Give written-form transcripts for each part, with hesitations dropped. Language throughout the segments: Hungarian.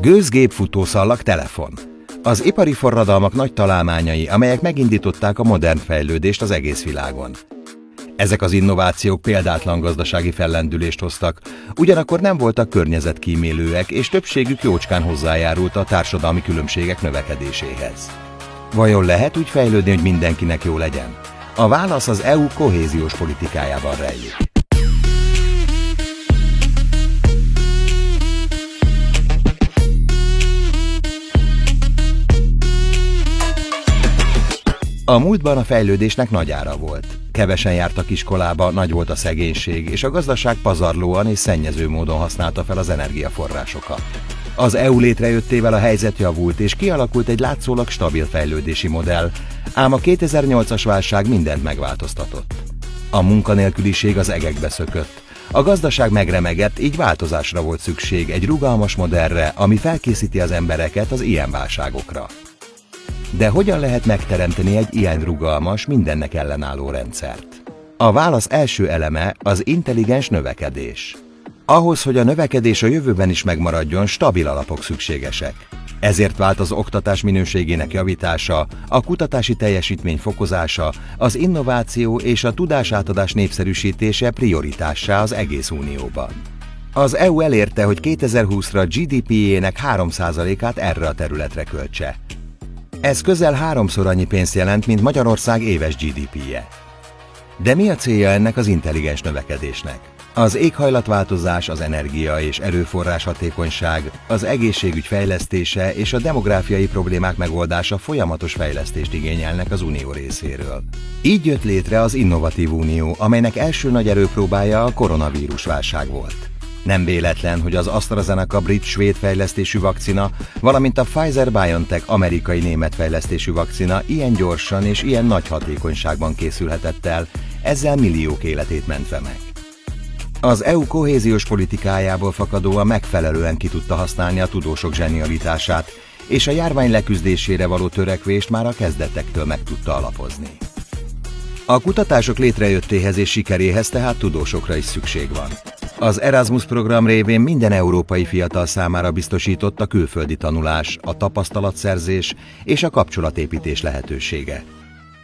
Gőzgépfutószallag telefon. Az ipari forradalmak nagy találmányai, amelyek megindították a modern fejlődést az egész világon. Ezek az innovációk példátlan gazdasági fellendülést hoztak, ugyanakkor nem voltak környezetkímélőek, és többségük jócskán hozzájárult a társadalmi különbségek növekedéséhez. Vajon lehet úgy fejlődni, hogy mindenkinek jó legyen? A válasz az EU kohéziós politikájában rejlik. A múltban a fejlődésnek nagy ára volt. Kevesen jártak iskolába, nagy volt a szegénység, és a gazdaság pazarlóan és szennyező módon használta fel az energiaforrásokat. Az EU létrejöttével a helyzet javult, és kialakult egy látszólag stabil fejlődési modell, ám a 2008-as válság mindent megváltoztatott. A munkanélküliség az egekbe szökött. A gazdaság megremegett, így változásra volt szükség, egy rugalmas modellre, ami felkészíti az embereket az ilyen válságokra. De hogyan lehet megteremteni egy ilyen rugalmas, mindennek ellenálló rendszert? A válasz első eleme az intelligens növekedés. Ahhoz, hogy a növekedés a jövőben is megmaradjon, stabil alapok szükségesek. Ezért vált az oktatás minőségének javítása, a kutatási teljesítmény fokozása, az innováció és a tudásátadás népszerűsítése prioritássá az egész Unióban. Az EU elérte, hogy 2020-ra GDP-jének 3%-át erre a területre költse. Ez közel 3-szor annyi pénzt jelent, mint Magyarország éves GDP-je. De mi a célja ennek az intelligens növekedésnek? Az éghajlatváltozás, az energia és erőforrás hatékonyság, az egészségügy fejlesztése és a demográfiai problémák megoldása folyamatos fejlesztést igényelnek az Unió részéről. Így jött létre az Innovatív Unió, amelynek első nagy erőpróbája a koronavírus válság volt. Nem véletlen, hogy az AstraZeneca brit-svéd fejlesztésű vakcina, valamint a Pfizer-BioNTech amerikai-német fejlesztésű vakcina ilyen gyorsan és ilyen nagy hatékonyságban készülhetett el, ezzel milliók életét mentve meg. Az EU kohéziós politikájából fakadóan megfelelően ki tudta használni a tudósok zsenialitását, és a járvány leküzdésére való törekvést már a kezdetektől meg tudta alapozni. A kutatások létrejöttéhez és sikeréhez tehát tudósokra is szükség van. Az Erasmus program révén minden európai fiatal számára biztosított a külföldi tanulás, a tapasztalatszerzés és a kapcsolatépítés lehetősége.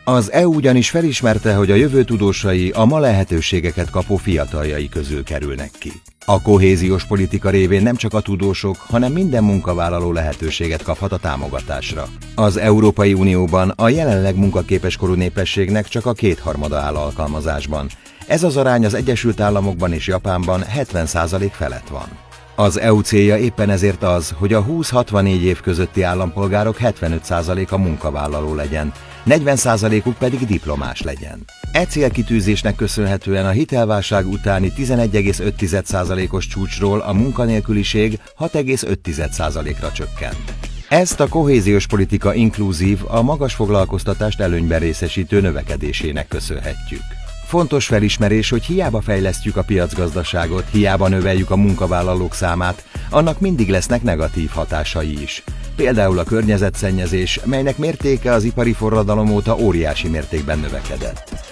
Az EU ugyanis felismerte, hogy a jövő tudósai a ma lehetőségeket kapó fiataljai közül kerülnek ki. A kohéziós politika révén nem csak a tudósok, hanem minden munkavállaló lehetőséget kaphat a támogatásra. Az Európai Unióban a jelenleg munkaképes korú népességnek csak a 2/3 áll alkalmazásban. Ez az arány az Egyesült Államokban és Japánban 70% felett van. Az EU célja éppen ezért az, hogy a 20-64 év közötti állampolgárok 75%-a munkavállaló legyen, 40%-uk pedig diplomás legyen. E célkitűzésnek köszönhetően a hitelválság utáni 11,5%-os csúcsról a munkanélküliség 6,5%-ra csökkent. Ezt a kohéziós politika inkluzív, a magas foglalkoztatást előnyben részesítő növekedésének köszönhetjük. Fontos felismerés, hogy hiába fejlesztjük a piacgazdaságot, hiába növeljük a munkavállalók számát, annak mindig lesznek negatív hatásai is. Például a környezetszennyezés, melynek mértéke az ipari forradalom óta óriási mértékben növekedett.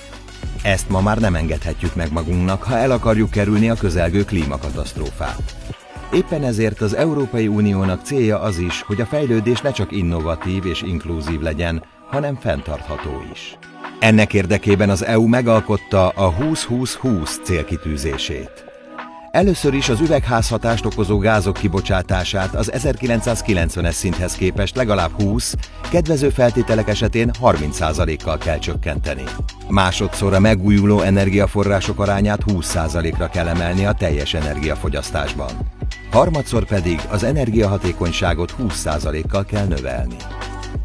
Ezt ma már nem engedhetjük meg magunknak, ha el akarjuk kerülni a közelgő klímakatasztrófát. Éppen ezért az Európai Uniónak célja az is, hogy a fejlődés ne csak innovatív és inkluzív legyen, hanem fenntartható is. Ennek érdekében az EU megalkotta a 20-20-20 célkitűzését. Először is az üvegházhatást okozó gázok kibocsátását az 1990-es szinthez képest legalább 20, kedvező feltételek esetén 30%-kal kell csökkenteni. Másodszor a megújuló energiaforrások arányát 20%-ra kell emelni a teljes energiafogyasztásban. Harmadszor pedig az energiahatékonyságot 20%-kal kell növelni.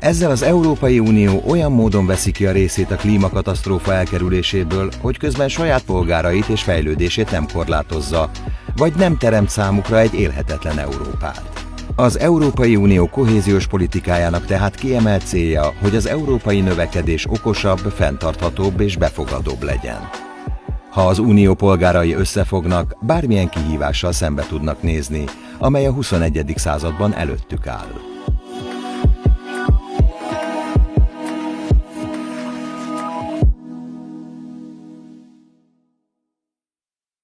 Ezzel az Európai Unió olyan módon veszi ki a részét a klímakatasztrófa elkerüléséből, hogy közben saját polgárait és fejlődését nem korlátozza, vagy nem teremt számukra egy élhetetlen Európát. Az Európai Unió kohéziós politikájának tehát kiemelt célja, hogy az európai növekedés okosabb, fenntarthatóbb és befogadóbb legyen. Ha az Unió polgárai összefognak, bármilyen kihívással szembe tudnak nézni, amely a 21. században előttük áll.